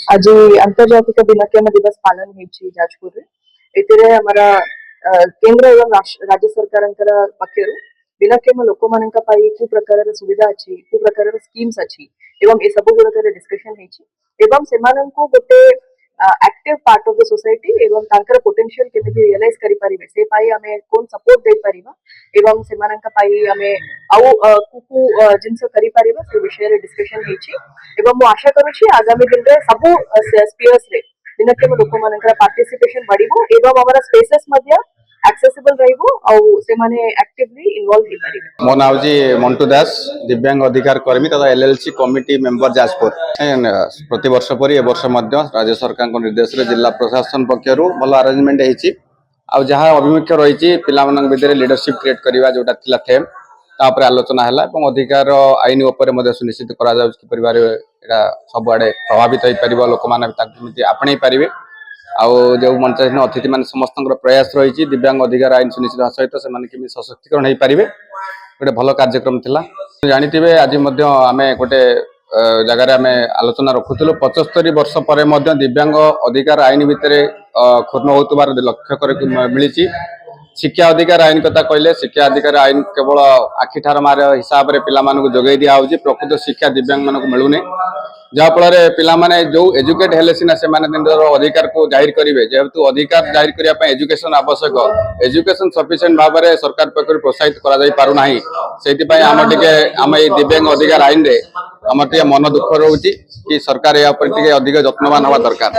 आज अंतर्जातिक भिन्नक्षम दिवस पालन होइछि जाजपुर रे एतिरे हमारा केंद्र एवं राज्य सरकार पक्षरु भिन्नक्षम लोक मानक पाई को प्रकार सुविधा अछि को प्रकार स्कीम्स अछि एवं ए सब गुणकर डिस्कशन होइछि एवं सेमानंकु गोटे active part of the society एवं तांकर पोटेंशियल केमिति रियलाइज करि परिबे से पाई हमें कोन सपोर्ट दे परिबा एवं सेमानंक पाई हमें आउ कुकु जिंस करि परिबा से विषय रे डिस्कशन होइछि एवं मु आशा करूछि आगामी दिन रे सबु स्पीयर्स रे भिन्नक्षम लोक मानकर पार्टिसिपेशन बढ़िबो एवं हमर स्पेसेस मध्य एक्सेसिबल रहिबो और से माने एक्टिवली इन्वॉल्व हो परिबे। मो नाम जी मंटू दास दिव्यांग अधिकार कर्मी तथा एलएलसी कमिटी मेंबर जाजपुर प्रति वर्ष पर ए वर्ष राज्य सरकार निर्देश रे जिला प्रशासन पक्षर भल अरेंजमेंट होती आ जहाँ अभिमुख्य रही पिलामान भितर लीडरशिप क्रिएट करवा जोटा थिला थेम तापर आलोचना है अधिकार आईन उपर सुनिश्चित करा सबुआड़े प्रभावित हो पार लोक मैंने आपणे पारे आउ जो मंच अतिथि मान समस्त प्रयास रही दिव्यांग अधिकार आईन सुनिश्चित सहित से सशक्तिकरण हो पारे गोटे भल कार्यक्रम थिला जानी आज आम गोटे जगार आम आलोचना रखुलु 75 वर्ष पर दिव्यांग अधिकार आईन भितर क्षुण्ण होतार लक्ष्य मिली शिक्षा अधिकार आईन कथा कहले शिक्षा अधिकार आईन केवल आखिठार मार हिसाब से पिलामानकु जोगई दिया होउची प्रकृत शिक्षा दिव्यांग मानकु मिलुने जहाँफल पिलामाने जो एजुकेट हेले सिना से अधिकार को जाहिर करेंगे जेहेतु अधिकार जाहिर करने एजुकेशन आवश्यक एजुकेशन सफिशिएंट भाव में सरकार पक्ष प्रोत्साहित कर आम दिव्यांग अधिकार आईन रे आम मन दुख रोचे कि सरकार या अधिक जत्नवान हवा दरकार।